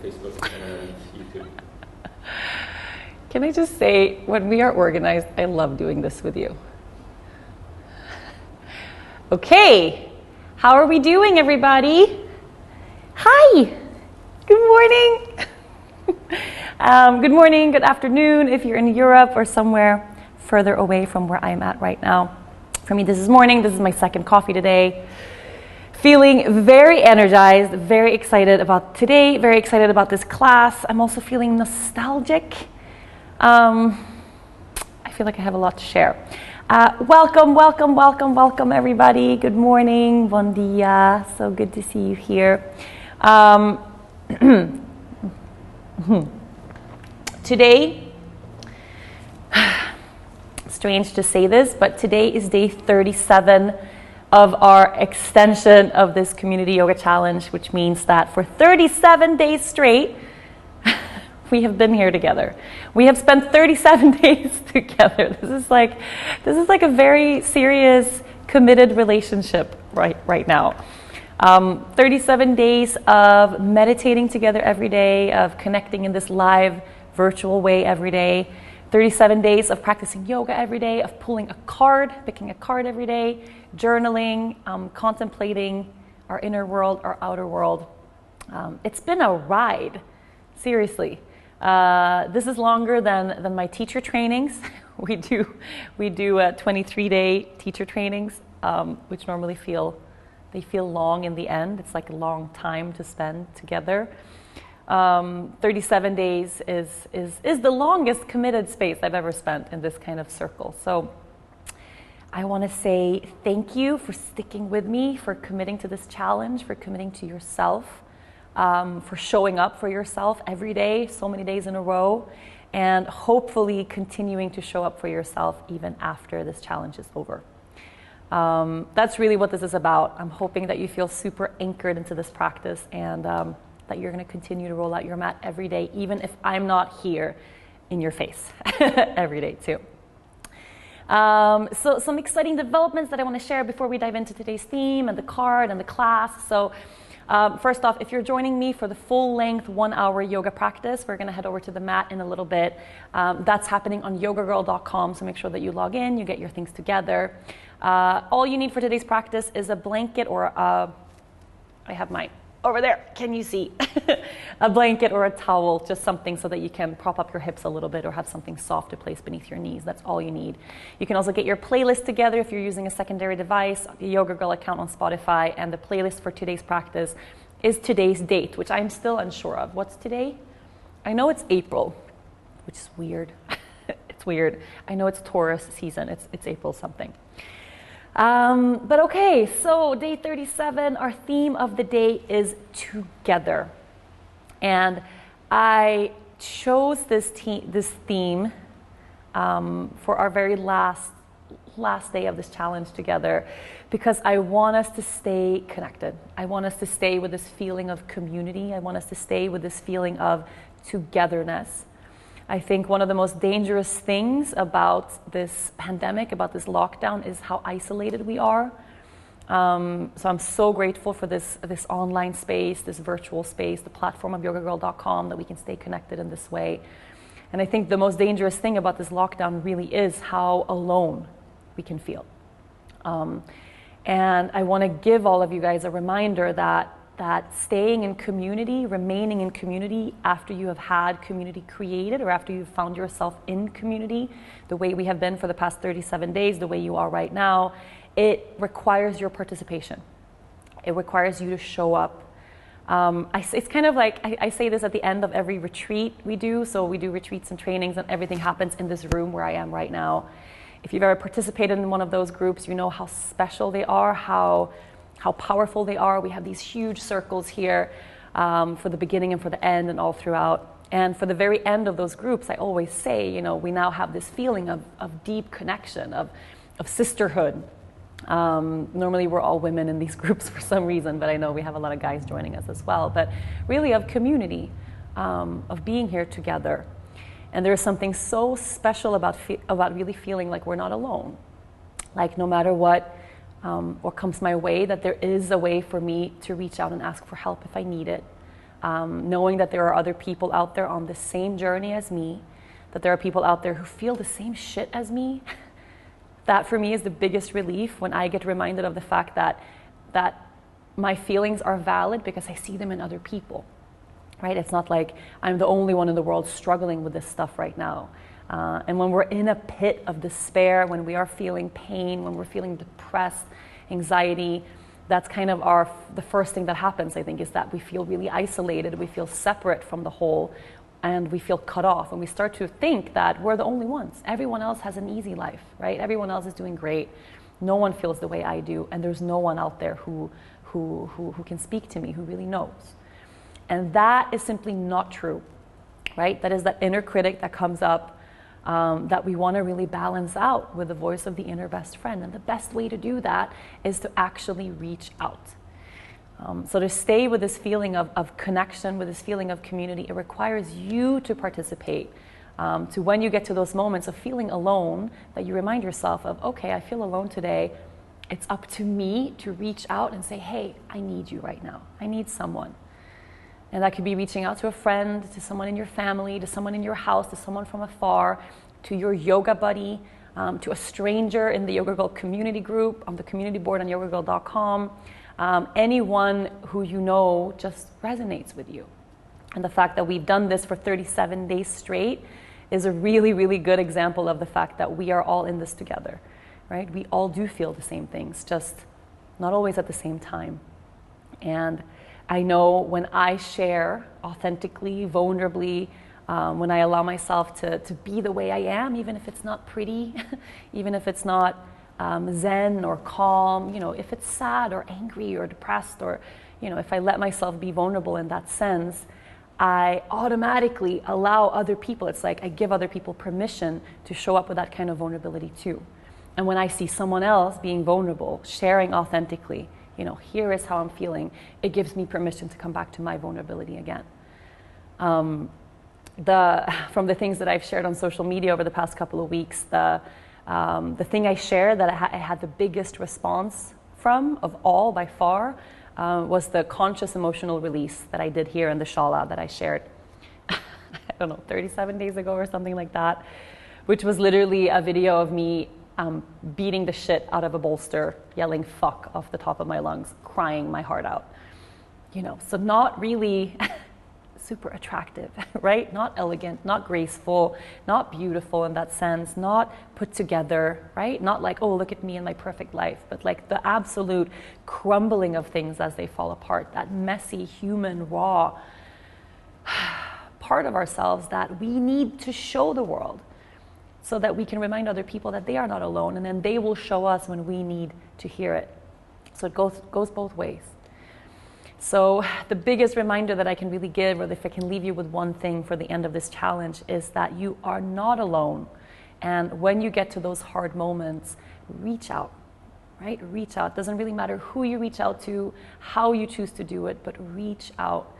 Facebook and YouTube. Can I just say, when we are organized, I love doing this with you. Okay, how are we doing, everybody? Hi, good morning. Good morning, good afternoon if you're in Europe or somewhere further away from where I'm at right now. For me, this is morning. This is my second coffee today. Feeling very energized, very excited about today, very excited about this class. I'm also feeling nostalgic. I feel like I have a lot to share. Welcome, everybody. Good morning, bon dia. So good to see you here. Today, strange to say this, but today is day 37 of our extension of this community yoga challenge, which means that for 37 days straight, we have been here together. We have spent 37 days together. This is like a very serious, committed relationship right now. 37 days of meditating together every day, of connecting in this live, virtual way every day. 37 days of practicing yoga every day, of picking a card every day, journaling, contemplating our inner world, our outer world. It's been a ride, seriously. This is longer than my teacher trainings. We do 23-day teacher trainings, which normally feel long in the end. It's like a long time to spend together. 37 days is the longest committed space I've ever spent in this kind of circle. So I want to say thank you for sticking with me, for committing to this challenge, for committing to yourself, for showing up for yourself every day, so many days in a row, and hopefully continuing to show up for yourself even after this challenge is over. That's really what this is about. I'm hoping that you feel super anchored into this practice and that you're going to continue to roll out your mat every day, even if I'm not here in your face every day too. So some exciting developments that I want to share before we dive into today's theme and the card and the class. So first off, if you're joining me for the full-length 1-hour yoga practice, we're going to head over to the mat in a little bit. That's happening on yogagirl.com, so make sure that you log in, you get your things together. All you need for today's practice is a blanket or I have mine over there. Can you see? A blanket or a towel, just something so that you can prop up your hips a little bit or have something soft to place beneath your knees. That's all you need. You can also get your playlist together if you're using a secondary device, the Yoga Girl account on Spotify, and the playlist for today's practice is today's date, which I'm still unsure of. What's today? I know it's April, which is weird. It's weird. I know it's Taurus season. It's April something. But okay, so day 37, our theme of the day is together. And I chose this theme for our very last day of this challenge together because I want us to stay connected. I want us to stay with this feeling of community. I want us to stay with this feeling of togetherness. I think one of the most dangerous things about this pandemic, about this lockdown, is how isolated we are. So I'm so grateful for this online space, this virtual space, the platform of yogagirl.com, that we can stay connected in this way. And I think the most dangerous thing about this lockdown really is how alone we can feel. And I want to give all of you guys a reminder that staying in community, remaining in community after you have had community created or after you've found yourself in community, the way we have been for the past 37 days, the way you are right now, it requires your participation. It requires you to show up. It's kind of like, I say this at the end of every retreat we do. So we do retreats and trainings and everything happens in this room where I am right now. If you've ever participated in one of those groups, you know how special they are, how powerful they are. We have these huge circles here for the beginning and for the end and all throughout. And for the very end of those groups, I always say, we now have this feeling of deep connection, of sisterhood. Normally we're all women in these groups for some reason, but I know we have a lot of guys joining us as well. But really of community, of being here together. And there's something so special about really feeling like we're not alone. Like no matter what comes my way, that there is a way for me to reach out and ask for help if I need it. knowing that there are other people out there on the same journey as me, that there are people out there who feel the same shit as me. That for me is the biggest relief when I get reminded of the fact that my feelings are valid because I see them in other people, right? It's not like I'm the only one in the world struggling with this stuff right now. And when we're in a pit of despair, when we are feeling pain, when we're feeling depressed, anxiety, that's kind of the first thing that happens, I think, is that we feel really isolated, we feel separate from the whole, and we feel cut off, and we start to think that we're the only ones. Everyone else has an easy life, right? Everyone else is doing great. No one feels the way I do, and there's no one out there who can speak to me, who really knows. And that is simply not true, right? That is that inner critic that comes up that we want to really balance out with the voice of the inner best friend. And the best way to do that is to actually reach out. So to stay with this feeling of connection, with this feeling of community, it requires you to participate. To when you get to those moments of feeling alone, that you remind yourself of, okay, I feel alone today. It's up to me to reach out and say, hey, I need you right now. I need someone. And that could be reaching out to a friend, to someone in your family, to someone in your house, to someone from afar, to your yoga buddy, to a stranger in the Yoga Girl community group, on the community board on yogagirl.com. Anyone who you know just resonates with you. And the fact that we've done this for 37 days straight is a really, really good example of the fact that we are all in this together, right? We all do feel the same things, just not always at the same time. And I know when I share authentically, vulnerably, when I allow myself to be the way I am, even if it's not pretty, even if it's not zen or calm, if it's sad or angry or depressed, or, if I let myself be vulnerable in that sense, I automatically allow other people, it's like I give other people permission to show up with that kind of vulnerability too. And when I see someone else being vulnerable, sharing authentically, here is how I'm feeling, it gives me permission to come back to my vulnerability again. From the things that I've shared on social media over the past couple of weeks, the thing I shared that I had the biggest response from of all by far was the conscious emotional release that I did here in the Shala that I shared, I don't know, 37 days ago or something like that, which was literally a video of me beating the shit out of a bolster, yelling fuck off the top of my lungs, crying my heart out. So not really super attractive, right? Not elegant, not graceful, not beautiful in that sense, not put together, right? Not like, oh, look at me and my perfect life, but like the absolute crumbling of things as they fall apart, that messy, human, raw part of ourselves that we need to show the world so that we can remind other people that they are not alone, and then they will show us when we need to hear it. So it goes both ways. So the biggest reminder that I can really give, or if I can leave you with one thing for the end of this challenge, is that you are not alone. And when you get to those hard moments, reach out, right? Reach out. It doesn't really matter who you reach out to, how you choose to do it, but reach out.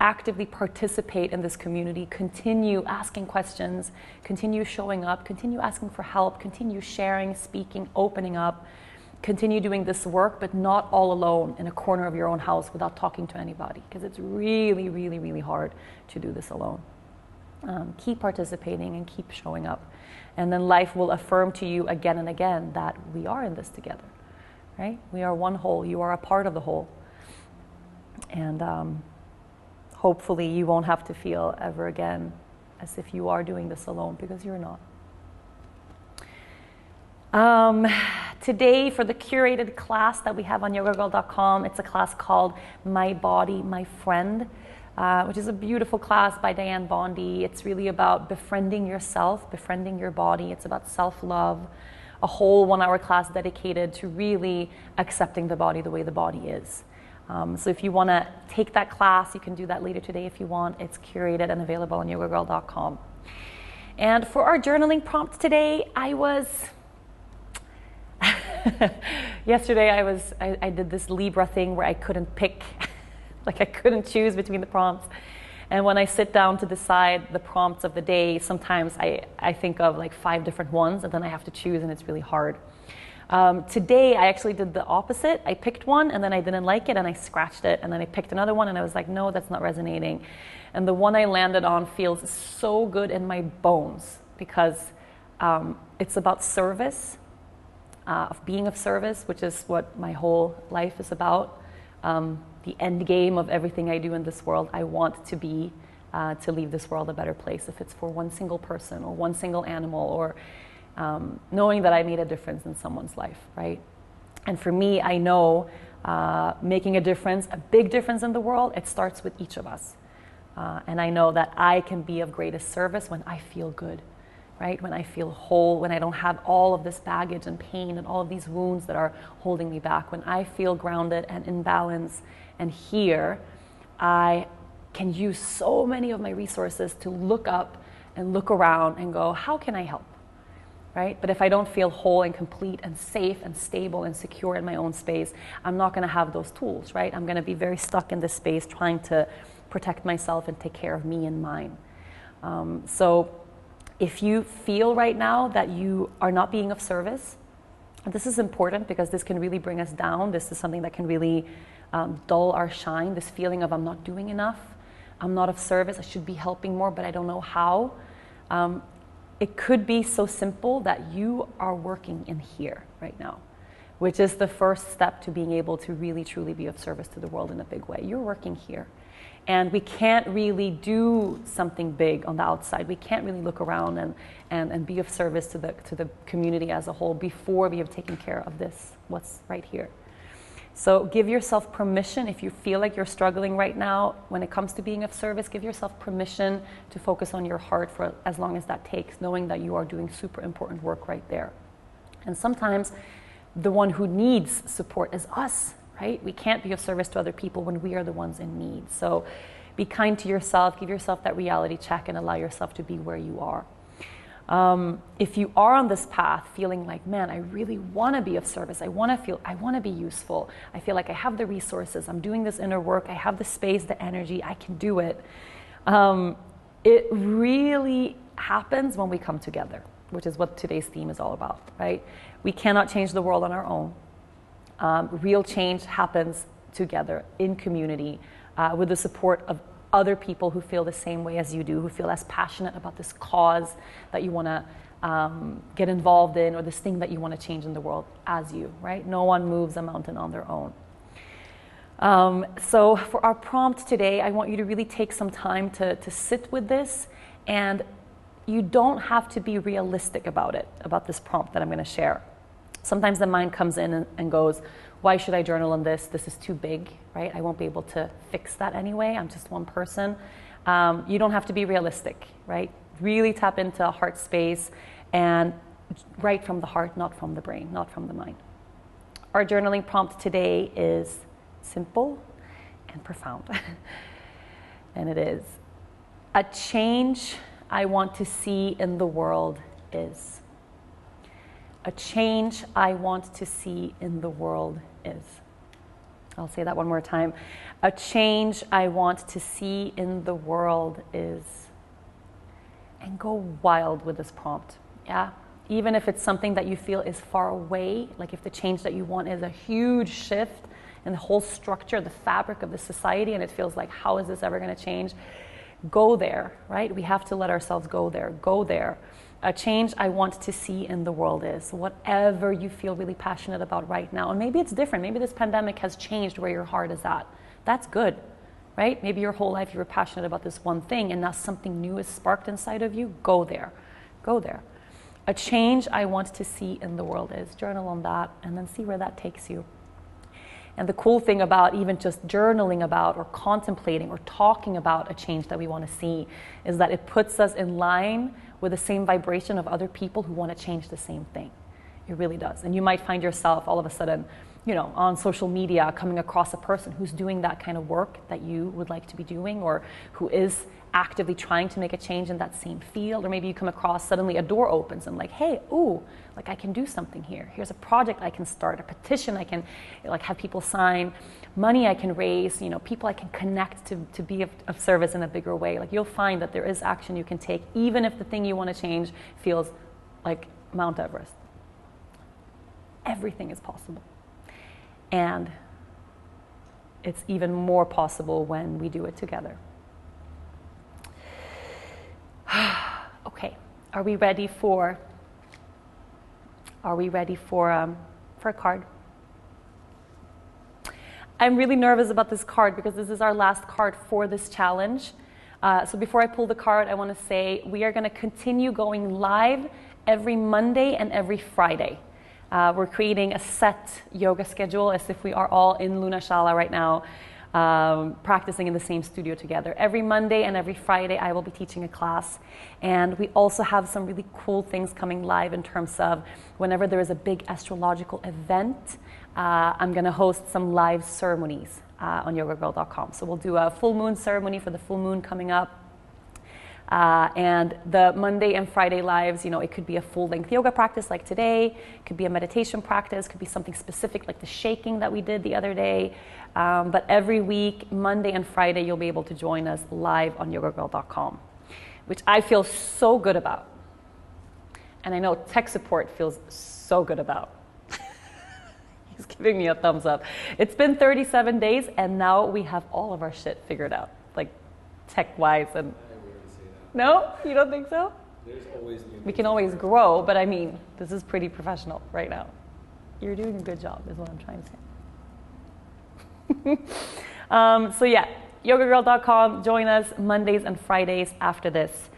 Actively participate in this community, continue asking questions, continue showing up, continue asking for help, continue sharing, speaking, opening up. Continue doing this work, but not all alone in a corner of your own house without talking to anybody, because it's really, really, really hard to do this alone. Keep participating and keep showing up. And then life will affirm to you again and again that we are in this together, right? We are one whole. You are a part of the whole. And hopefully you won't have to feel ever again as if you are doing this alone, because you're not. Today, for the curated class that we have on yogagirl.com, it's a class called My Body, My Friend, which is a beautiful class by Diane Bondi. It's really about befriending yourself, befriending your body. It's about self-love, a whole 1-hour class dedicated to really accepting the body the way the body is. So if you want to take that class, you can do that later today if you want. It's curated and available on yogagirl.com. And for our journaling prompt today, yesterday I did this Libra thing where I couldn't pick, like I couldn't choose between the prompts. And when I sit down to decide the prompts of the day, sometimes I think of like 5 different ones, and then I have to choose, and it's really hard. Today, I actually did the opposite. I picked one and then I didn't like it and I scratched it. And then I picked another one and I was like, no, that's not resonating. And the one I landed on feels so good in my bones because it's about service, of being of service, which is what my whole life is about. The end game of everything I do in this world, I want to be to leave this world a better place, if it's for one single person or one single animal, or knowing that I made a difference in someone's life, right? And for me, I know making a difference, a big difference in the world, it starts with each of us. And I know that I can be of greatest service when I feel good, right? When I feel whole, when I don't have all of this baggage and pain and all of these wounds that are holding me back, when I feel grounded and in balance. And here, I can use so many of my resources to look up and look around and go, how can I help, right? But if I don't feel whole and complete and safe and stable and secure in my own space, I'm not going to have those tools, right? I'm going to be very stuck in this space trying to protect myself and take care of me and mine. So if you feel right now that you are not being of service, this is important because this can really bring us down. This is something that can really dull our shine, this feeling of I'm not doing enough, I'm not of service, I should be helping more, but I don't know how. It could be so simple that you are working in here right now, which is the first step to being able to really truly be of service to the world in a big way. You're working here. And we can't really do something big on the outside. We can't really look around and be of service to the community as a whole before we have taken care of this, what's right here. So give yourself permission. If you feel like you're struggling right now when it comes to being of service, give yourself permission to focus on your heart for as long as that takes, knowing that you are doing super important work right there. And sometimes the one who needs support is us, right? We can't be of service to other people when we are the ones in need. So be kind to yourself, give yourself that reality check and allow yourself to be where you are. If you are on this path feeling like, man, I really want to be of service, I want to be useful, I feel like I have the resources, I'm doing this inner work, I have the space, the energy, I can do it. It really happens when we come together, which is what today's theme is all about, right? We cannot change the world on our own. Real change happens together in community with the support of other people who feel the same way as you do, who feel as passionate about this cause that you want to get involved in, or this thing that you want to change in the world as you, right? No one moves a mountain on their own. So for our prompt today, I want you to really take some time to sit with this, and you don't have to be realistic about it, about this prompt that I'm going to share. Sometimes the mind comes in and goes, why should I journal on this? This is too big, right? I won't be able to fix that anyway. I'm just one person. You don't have to be realistic, right? Really tap into a heart space and write from the heart, not from the brain, not from the mind. Our journaling prompt today is simple and profound. And it is, a change I want to see in the world is. A change I want to see in the world is. I'll say that one more time. A change I want to see in the world is. And go wild with this prompt, yeah? Even if it's something that you feel is far away, like if the change that you want is a huge shift in the whole structure, the fabric of the society, and it feels like, how is this ever going to change? Go there, right? We have to let ourselves go there. Go there. A change I want to see in the world is whatever you feel really passionate about right now. And maybe it's different. Maybe this pandemic has changed where your heart is at. That's good, right? Maybe your whole life you were passionate about this one thing and now something new is sparked inside of you. Go there. Go there. A change I want to see in the world is. Journal on that and then see where that takes you. And the cool thing about even just journaling about or contemplating or talking about a change that we want to see is that it puts us in line with the same vibration of other people who want to change the same thing. It really does. And you might find yourself all of a sudden, on social media coming across a person who's doing that kind of work that you would like to be doing, or who is actively trying to make a change in that same field. Or maybe you come across suddenly a door opens and like, hey, I can do something here. Here's a project I can start, a petition I can have people sign, money I can raise, people I can connect to be of service in a bigger way. Like, you'll find that there is action you can take, even if the thing you want to change feels like Mount Everest. everything is possible. And it's even more possible when we do it together. Okay, are we ready for a card? I'm really nervous about this card because this is our last card for this challenge. So before I pull the card, I want to say we are going to continue going live every Monday and every Friday. We're creating a set yoga schedule as if we are all in Lunashala right now, practicing in the same studio together. Every Monday and every Friday, I will be teaching a class. And we also have some really cool things coming live in terms of whenever there is a big astrological event, I'm going to host some live ceremonies on yogagirl.com. So we'll do a full moon ceremony for the full moon coming up. And the Monday and Friday lives, it could be a full-length yoga practice like today, it could be a meditation practice, could be something specific like the shaking that we did the other day. But every week, Monday and Friday, you'll be able to join us live on yogagirl.com, which I feel so good about. And I know tech support feels so good about. He's giving me a thumbs up. It's been 37 days, and now we have all of our shit figured out, like tech-wise. And no, you don't think so? There's always new. We can always grow, but I mean, this is pretty professional right now. You're doing a good job, is what I'm trying to say. So yeah, yogagirl.com. Join us Mondays and Fridays after this.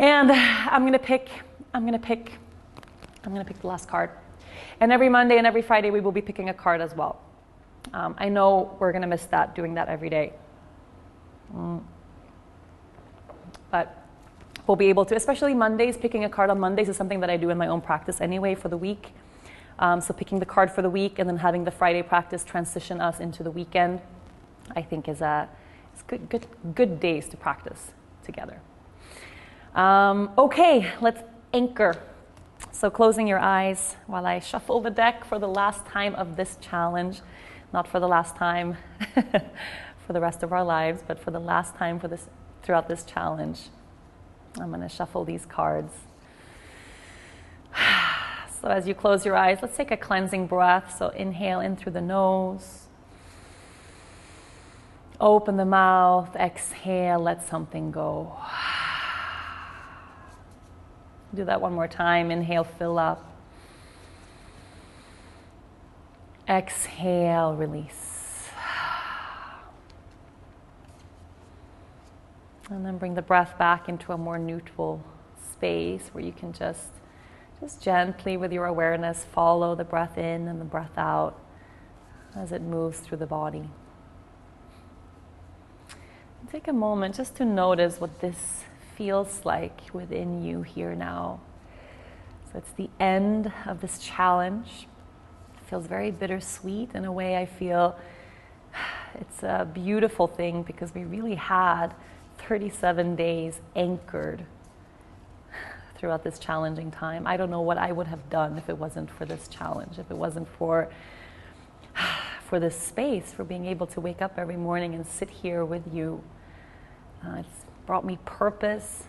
And I'm gonna pick the last card. And every Monday and every Friday, we will be picking a card as well. I know we're gonna miss that, doing that every day. But we'll be able to, especially Mondays, picking a card on Mondays is something that I do in my own practice anyway for the week. So picking the card for the week and then having the Friday practice transition us into the weekend, I think is good days to practice together. Okay, let's anchor. So closing your eyes while I shuffle the deck for the last time of this challenge, not for the last time for the rest of our lives, but for the last time throughout this challenge. I'm going to shuffle these cards. So as you close your eyes, let's take a cleansing breath. So inhale in through the nose. Open the mouth. Exhale, let something go. Do that one more time. Inhale, fill up. Exhale, release. And then bring the breath back into a more neutral space where you can just gently with your awareness follow the breath in and the breath out as it moves through the body. And take a moment just to notice what this feels like within you here now. So it's the end of this challenge. It feels very bittersweet in a way. I feel it's a beautiful thing because we really had 37 days anchored throughout this challenging time. I don't know what I would have done if it wasn't for this challenge, if it wasn't for this space, for being able to wake up every morning and sit here with you. It's brought me purpose.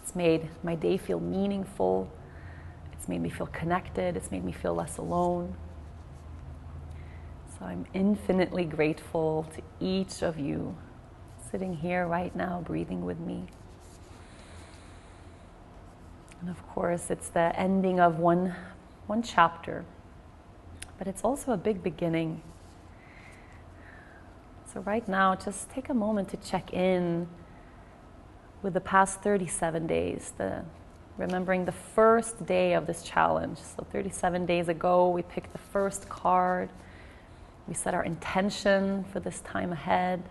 It's made my day feel meaningful. It's made me feel connected. It's made me feel less alone. So I'm infinitely grateful to each of you sitting here right now, breathing with me. And of course, it's the ending of one chapter, but it's also a big beginning. So right now, just take a moment to check in with the past 37 days, remembering the first day of this challenge. So 37 days ago, we picked the first card. We set our intention for this time ahead.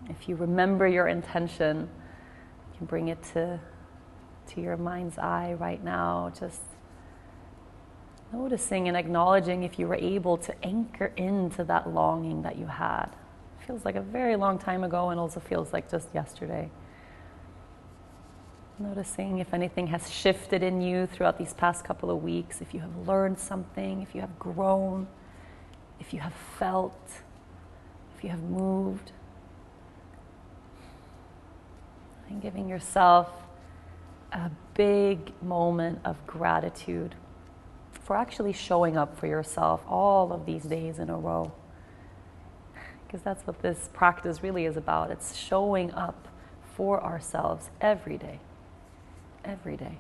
If you remember your intention, you can bring it to your mind's eye right now, just noticing and acknowledging if you were able to anchor into that longing that you had. It feels like a very long time ago and also feels like just yesterday. Noticing if anything has shifted in you throughout these past couple of weeks, if you have learned something, if you have grown, if you have felt, if you have moved. And giving yourself a big moment of gratitude for actually showing up for yourself all of these days in a row. Because that's what this practice really is about. It's showing up for ourselves every day. Every day.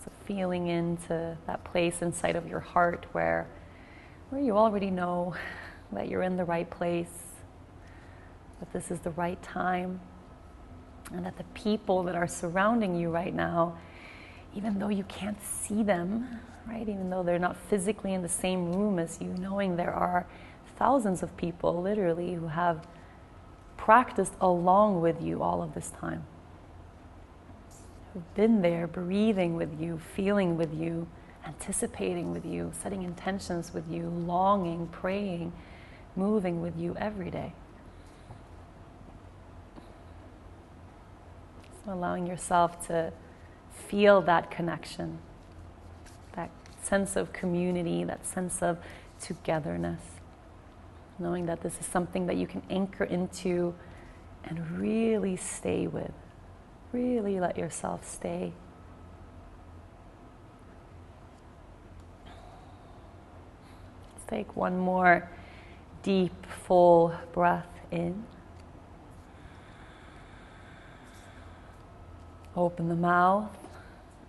So feeling into that place inside of your heart where you already know that you're in the right place, that this is the right time, and that the people that are surrounding you right now, even though you can't see them, right? Even though they're not physically in the same room as you, knowing there are thousands of people literally who have practiced along with you all of this time, who've been there breathing with you, feeling with you, anticipating with you, setting intentions with you, longing, praying, moving with you every day. So allowing yourself to feel that connection, that sense of community, that sense of togetherness, knowing that this is something that you can anchor into and really stay with. Really let yourself stay. Let's take one more deep, full breath in. Open the mouth,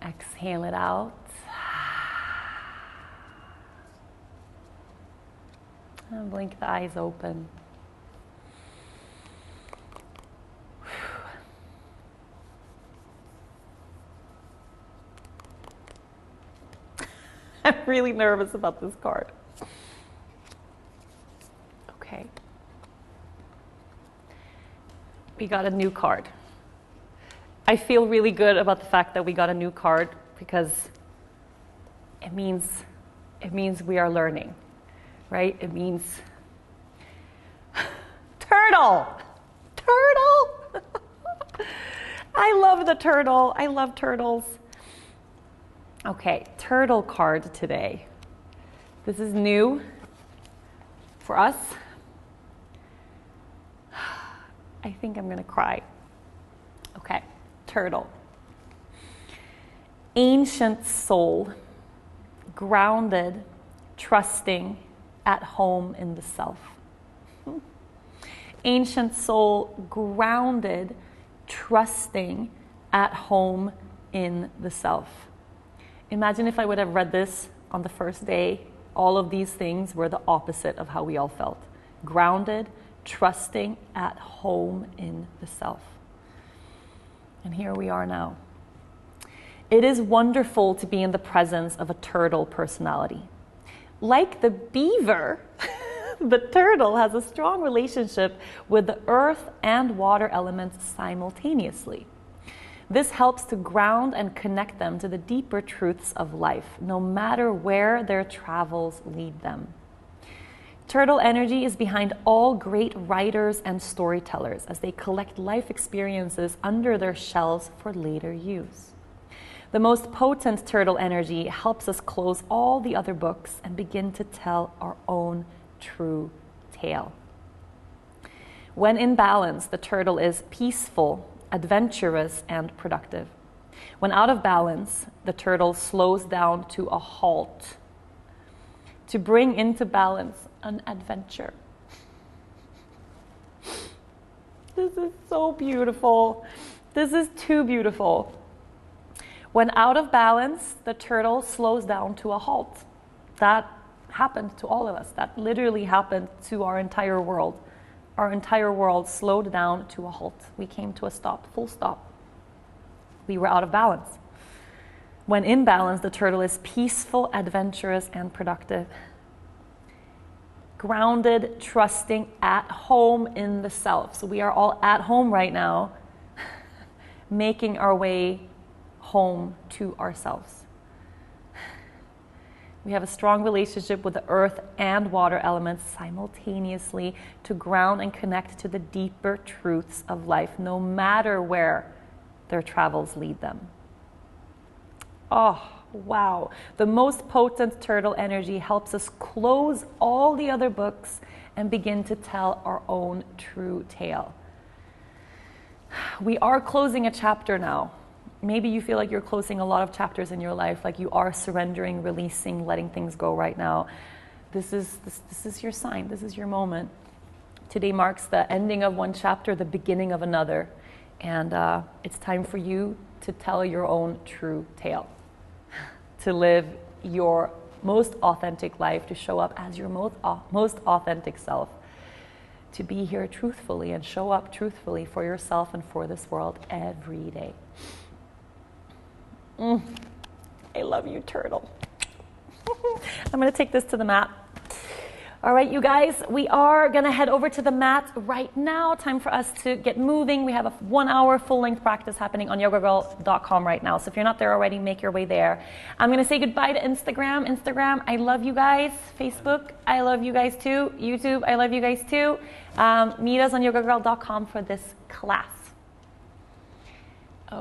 exhale it out. And blink the eyes open. I'm really nervous about this card. Okay. We got a new card. I feel really good about the fact that we got a new card because it means we are learning, right? It means turtle. I love the turtle. I love turtles. Okay, turtle card today. This is new for us. I think I'm gonna cry. Okay. Turtle. Ancient soul, grounded, trusting, at home in the self. Ancient soul, grounded, trusting, at home in the self. Imagine if I would have read this on the first day. All of these things were the opposite of how we all felt. Grounded, trusting, at home in the self. And here we are now. It is wonderful to be in the presence of a turtle personality. Like the beaver, the turtle has a strong relationship with the earth and water elements simultaneously. This helps to ground and connect them to the deeper truths of life, no matter where their travels lead them. Turtle energy is behind all great writers and storytellers as they collect life experiences under their shells for later use. The most potent turtle energy helps us close all the other books and begin to tell our own true tale. When in balance, the turtle is peaceful, adventurous, and productive. When out of balance, the turtle slows down to a halt to bring into balance an adventure. This is so beautiful. This is too beautiful. When out of balance, the turtle slows down to a halt. That happened to all of us. That literally happened to our entire world. Our entire world slowed down to a halt. We came to a stop, full stop. We were out of balance. When in balance, the turtle is peaceful, adventurous, and productive. Grounded, trusting, at home in the self. So we are all at home right now, making our way home to ourselves. We have a strong relationship with the earth and water elements simultaneously to ground and connect to the deeper truths of life, no matter where their travels lead them. Oh, wow. The most potent turtle energy helps us close all the other books and begin to tell our own true tale. We are closing a chapter now. maybe you feel like you're closing a lot of chapters in your life, like you are surrendering, releasing, letting things go right now. This is your sign. This is your moment. Today marks the ending of one chapter, the beginning of another. And it's time for you to tell your own true tale, to live your most authentic life, to show up as your most authentic self, to be here truthfully and show up truthfully for yourself and for this world every day. I love you, turtle. I'm going to take this to the mat. All right, you guys, we are going to head over to the mat right now. Time for us to get moving. We have a 1 hour full-length practice happening on yogagirl.com right now. So if you're not there already, make your way there. I'm going to say goodbye to Instagram. Instagram, I love you guys. Facebook, I love you guys too. YouTube, I love you guys too. Meet us on yogagirl.com for this class.